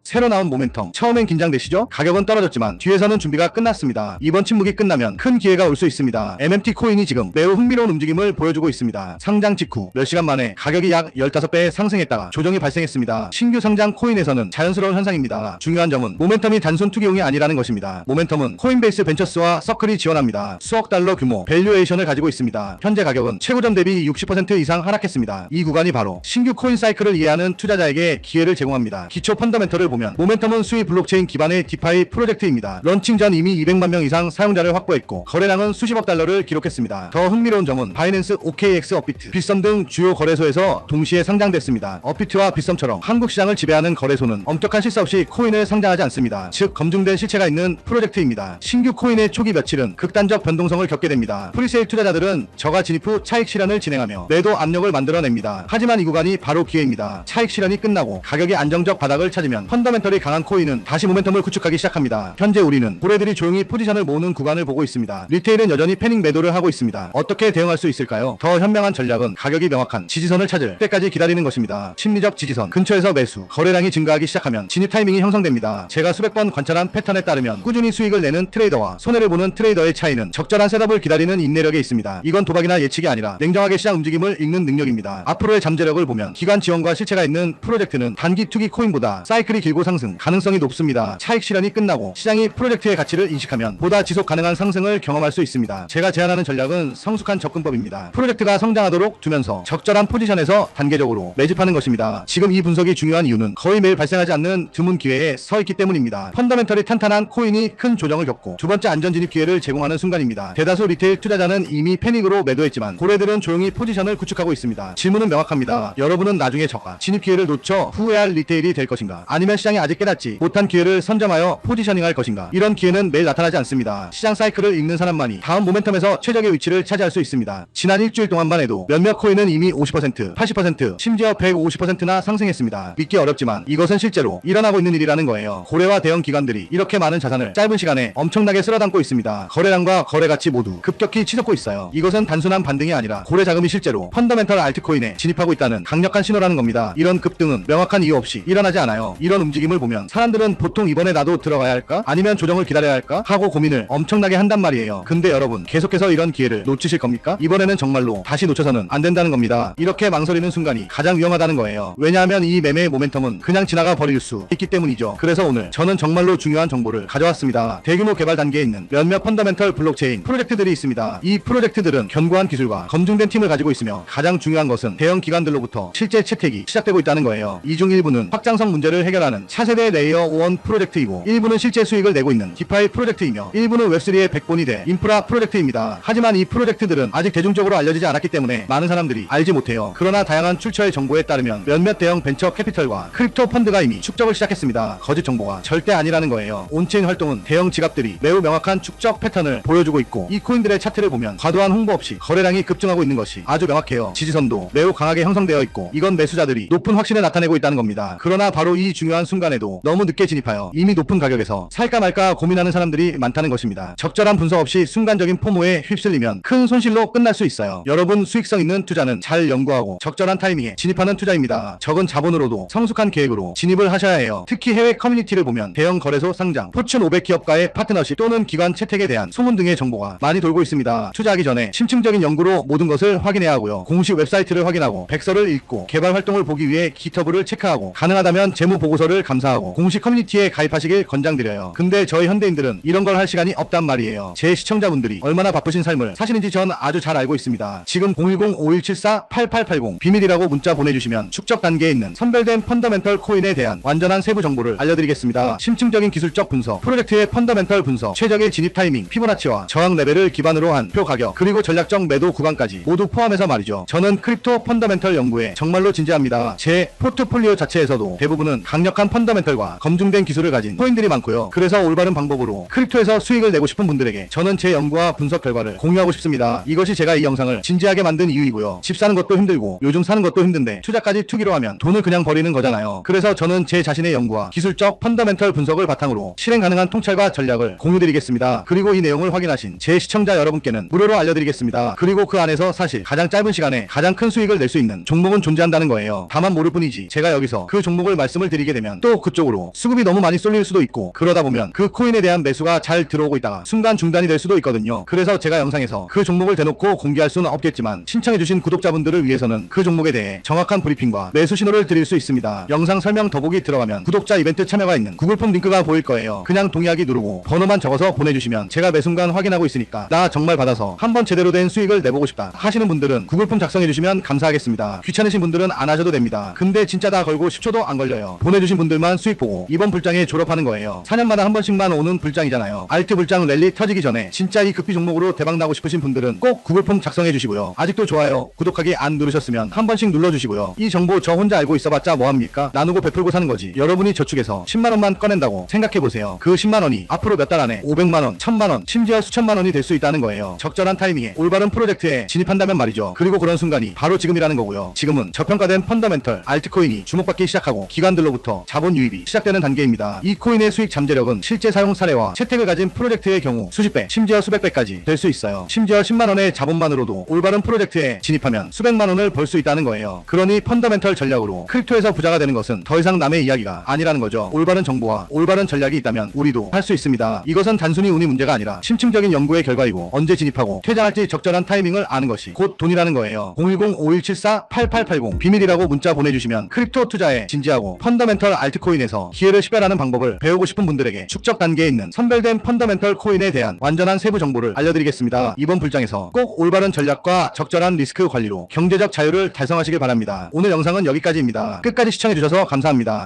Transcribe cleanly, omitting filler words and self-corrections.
새로 나온 모멘텀, 처음엔 긴장되시죠? 가격은 떨어졌지만 뒤에서는 준비가 끝났습니다. 이번 침묵이 끝나면 큰 기회가 올 수 있습니다. MMT 코인이 지금 매우 흥미로운 움직임을 보여주고 있습니다. 상장 직후 몇 시간 만에 가격이 약 15배 상승했다가 조정이 발생했습니다. 신규 상장 코인에서는 자연스러운 현상입니다. 중요한 점은 모멘텀이 단순 투기용이 아니라는 것입니다. 모멘텀은 코인베이스 벤처스와 서클이 지원합니다. 수억 달러 규모 밸류에이션을 가지고 있습니다. 현재 가격은 최고점 대비 60% 이상 하락했습니다. 이 구간이 바로 신규 코인 사이클을 이해하는 투자자에게 기회를 제공합니다. 기초 펀더멘털을 보면 모멘텀은 수익 블록체인 기반의 디파이 프로젝트입니다. 런칭 전 이미 200만 명 이상 사용자를 확보했고 거래량은 수십억 달러를 기록했습니다. 더 흥미로운 점은 바이낸스, OKX, 업비트, 빗썸 등 주요 거래소에서 동시에 상장됐습니다. 업비트와 빗썸처럼 한국 시장을 지배하는 거래소는 엄격한 실사 없이 코인을 상장하지 않습니다. 즉 검증된 실체가 있는 프로젝트입니다. 신규 코인의 초기 며칠은 극단적 변동성을 겪게 됩니다. 프리세일 투자자들은 저가 진입 후 차익 실현을 진행하며 매도 압력을 만들어냅니다. 하지만 이 구간이 바로 기회입니다. 차익 실현이 끝나고 가격이 안정적 바닥을 찾으면 펀더멘털이 강한 코인은 다시 모멘텀을 구축하기 시작합니다. 현재 우리는 고래들이 조용히 포지션을 모으는 구간을 보고 있습니다. 리테일은 여전히 패닉 매도를 하고 있습니다. 어떻게 대응할 수 있을까요? 더 현명한 전략은 가격이 명확한 지지선을 찾을 때까지 기다리는 것입니다. 심리적 지지선 근처에서 매수, 거래량이 증가하기 시작하면 진입 타이밍이 형성됩니다. 제가 수백 번 관찰한 패턴에 따르면 꾸준히 수익을 내는 트레이더와 손해를 보는 트레이더의 차이는 적절한 셋업을 기다리는 인내력에 있습니다. 이건 도박이나 예측이 아니라 냉정하게 시장 움직임을 읽는 능력입니다. 앞으로의 잠재력을 보면 기관 지원과 실체가 있는 프로젝트는 단기 투기 코인보다 사이클이 길고 상승 가능성이 높습니다. 차익 실현이 끝나고 시장이 프로젝트의 가치를 인식하면 보다 지속 가능한 상승을 경험할 수 있습니다. 제가 제안하는 전략은 성숙한 접근법입니다. 프로젝트가 성장하도록 두면서 적절한 포지션에서 단계적으로 매집하는 것입니다. 지금 이 분석이 중요한 이유는 거의 매일 발생하지 않는 드문 기회에 서 있기 때문입니다. 펀더멘털이 탄탄한 코인이 큰 조정을 겪고 두 번째 안전 진입 기회를 제공하는 순간입니다. 대다수 리테일 투자자는 이미 패닉으로 매도했지만 고래들은 조용히 포지션을 구축하고 있습니다. 질문은 명확합니다. 여러분은 나중에 저가 진입 기회를 놓쳐 후회할 리테일이 될 것인가? 아니면 시장이 아직 깨닫지 못한 기회를 선점하여 포지셔닝할 것인가? 이런 기회는 매일 나타나지 않습니다. 시장 사이클을 읽는 사람만이 다음 모멘텀에서 최적의 위치를 차지할 수 있습니다. 지난 일주일 동안만 해도 몇몇 코인은 이미 50%, 80%, 심지어 150%나 상승했습니다. 믿기 어렵지만 이것은 실제로 일어나고 있는 일이라는 거예요. 고래와 대형 기관들이 이렇게 많은 자산을 짧은 시간에 엄청나게 쓸어담고 있습니다. 거래량과 거래 가치 모두 급격히 치솟고 있어요. 이것은 단순한 반등이 아니라 고래 자금이 실제로 펀더멘털 알트코인에 진입하고 있다는 강력한 신호라는 겁니다. 이런 급등은 명확한 이유 없이 일어나지 않아요. 이런 움직임을 보면 사람들은 보통 이번에 나도 들어가야 할까? 아니면 조정을 기다려야 할까? 하고 고민을 엄청나게 한단 말이에요. 근데 여러분 계속해서 이런 기회를 놓치실 겁니까? 이번에는 정말로 다시 놓쳐서는 안 된다는 겁니다. 이렇게 망설이는 순간이 가장 위험하다는 거예요. 왜냐하면 이 매매의 모멘텀은 그냥 지나가 버릴 수 있기 때문이죠. 그래서 오늘 저는 정말로 중요한 정보를 가져왔습니다. 대규모 개발 단계에 있는 몇몇 펀더멘털 블록체인 프로젝트들이 있습니다. 이 프로젝트들은 견고한 기술과 검증된 팀을 가지고 있으며 가장 중요한 것은 대형 기관들로부터 실제 채택이 시작되고 있다는 거예요. 이 중 일부는 확장성 문제를 해결하는 차세대 레이어 1 프로젝트이고 일부는 실제 수익을 내고 있는 디파이 프로젝트이며 일부는 웹3의 백본이 돼 인프라 프로젝트입니다. 하지만 이 프로젝트들은 아직 대중적으로 알려지지 않았기 때문에 많은 사람들이 알지 못해요. 그러나 다양한 출처의 정보에 따르면 몇몇 대형 벤처 캐피털과 크립토 펀드가 이미 축적을 시작했습니다. 거짓 정보가 절대 아니라는 거예요. 온체인 활동은 대형 지갑들이 매우 명확한 축적 패턴을 보여주고 있고 이 코인들의 차트를 보면 과도한 홍보 없이 거래량이 급증하고 있는 것이 아주 명확해요. 지지선도 매우 강하게 형성되어 있고 이건 매수자들이 높은 확신을 나타내고 있다는 겁니다. 그러나 바로 이 중요한 순간에도 너무 늦게 진입하여 이미 높은 가격에서 살까 말까 고민하는 사람들이 많다는 것입니다. 적절한 분석 없이 순간적인 포모에 휩쓸리면 큰 손실로 끝날 수 있어요. 여러분 수익성 있는 투자는 잘 연구하고 적절한 타이밍에 진입하는 투자입니다. 적은 자본으로도 성숙한 계획으로 진입을 하셔야 해요. 특히 해외 커뮤니티를 보면 대형 거래소 상장, 포춘 500 기업과의 파트너십 또는 기관 채택에 대한 소문 등의 정보가 많이 돌고 있습니다. 투자하기 전에 심층적인 연구로 모든 것을 확인해야 하고요. 공식 웹사이트를 확인하고 백서를 읽고 개발 활동을 보기 위해 기터브를 체크하고 가능하다면 재무 보고서를 감사하고 공식 커뮤니티에 가입하시길 권장드려요. 근데 저희 현대인들은 이런 걸 할 시간이 없단 말이에요. 제 시청자분들이 얼마나 바쁘신 삶을 사시는지 전 아주 잘 알고 있습니다. 지금 010-5174-8880 비밀이라고 문자 보내주시면 축적 단계에 있는 선별된 펀더멘털 코인에 대한 완전한 세부 정보를 알려드리겠습니다. 심층적인 기술적 분석, 프로젝트의 펀더멘털 분석, 최적의 진입 타이밍, 피보나치와 저항 레벨을 기반으로 한 표 가격, 그리고 전략적 매도 구간까지 모두 포함해서 말이죠. 저는 크립토 펀더멘털 연구에 정말로 진지합니다. 제 포트폴리오 자체에서도 대부분은 강력한 펀더멘털과 검증된 기술을 가진 코인들이 많고요. 그래서 올바른 방법으로 크립토에서 수익을 내고 싶은 분들에게 저는 제 연구와 분석 결과를 공유하고 싶습니다. 이것이 제가 이 영상을 진지하게 만든 이유이고요. 집 사는 것도 힘들고 요즘 사는 것도 힘든데 투자까지 투기로 하면 돈을 그냥 버리는 거잖아요. 그래서 저는 제 자신의 연구와 기술적 펀더멘털 분석을 바탕으로 실행 가능한 통찰과 전략을 공유드리겠습니다. 그리고 이 내용을 확인하신 제 시청자 여러분께는 무료로 알려드리겠습니다. 그리고 그 안에서 사실 가장 짧은 시간에 가장 큰 수익을 낼 수 있는 종목은 존재한다는 거예요. 다만 모를 뿐이지 제가 여기서 그 종목을 말씀을 드리게 되면 되면 또 그쪽으로 수급이 너무 많이 쏠릴 수도 있고, 그러다 보면 그 코인에 대한 매수가 잘 들어오고 있다가 순간 중단이 될 수도 있거든요. 그래서 제가 영상에서 그 종목을 대놓고 공개할 수는 없겠지만 신청해주신 구독자분들을 위해서는 그 종목에 대해 정확한 브리핑과 매수 신호를 드릴 수 있습니다. 영상 설명 더보기 들어가면 구독자 이벤트 참여가 있는 구글폼 링크가 보일 거예요. 그냥 동의하기 누르고 번호만 적어서 보내주시면 제가 매 순간 확인하고 있으니까 나 정말 받아서 한번 제대로 된 수익을 내보고 싶다 하시는 분들은 구글폼 작성해주시면 감사하겠습니다. 귀찮으신 분들은 안 하셔도 됩니다. 근데 진짜 다 걸고 10초도 안 걸려요. 보내주신 분들만 수익 보고 이번 불장에 졸업하는 거예요. 4년마다 한 번씩만 오는 불장이잖아요. 알트 불장 랠리 터지기 전에 진짜 이 급비 종목으로 대박 나고 싶으신 분들은 꼭 구글폼 작성해주시고요. 아직도 좋아요, 구독하기 안 누르셨으면 한 번씩 눌러주시고요. 이 정보 저 혼자 알고 있어봤자 뭐합니까? 나누고 베풀고 사는 거지. 여러분이 저축해서 10만원만 꺼낸다고 생각해보세요. 그 10만원이 앞으로 몇 달 안에 500만원, 1000만원, 심지어 수천만원이 될 수 있다는 거예요. 적절한 타이밍에 올바른 프로젝트에 진입한다면 말이죠. 그리고 그런 순간이 바로 지금이라는 거고요. 지금은 저평가된 펀더멘털 알트코인이 주목받기 시작하고 기관들로부터 자본 유입이 시작되는 단계입니다. 이 코인의 수익 잠재력은 실제 사용 사례와 채택을 가진 프로젝트의 경우 수십 배, 심지어 수백 배까지 될 수 있어요. 심지어 10만원의 자본만으로도 올바른 프로젝트에 진입하면 수백만원을 벌 수 있다는 거예요. 그러니 펀더멘털 전략으로 크립토에서 부자가 되는 것은 더 이상 남의 이야기가 아니라는 거죠. 올바른 정보와 올바른 전략이 있다면 우리도 할 수 있습니다. 이것은 단순히 운이 문제가 아니라 심층적인 연구의 결과이고, 언제 진입하고 퇴장할지 적절한 타이밍을 아는 것이 곧 돈이라는 거예요. 010-5174-8880 비밀이라고 문자 보내주시면 크립토 투자에 진지하고 펀더멘털 알트코인에서 기회를 식별하는 방법을 배우고 싶은 분들에게 축적 단계에 있는 선별된 펀더멘털 코인에 대한 완전한 세부 정보를 알려드리겠습니다. 이번 불장에서 꼭 올바른 전략과 적절한 리스크 관리로 경제적 자유를 달성하시길 바랍니다. 오늘 영상은 여기까지입니다. 끝까지 시청해주셔서 감사합니다.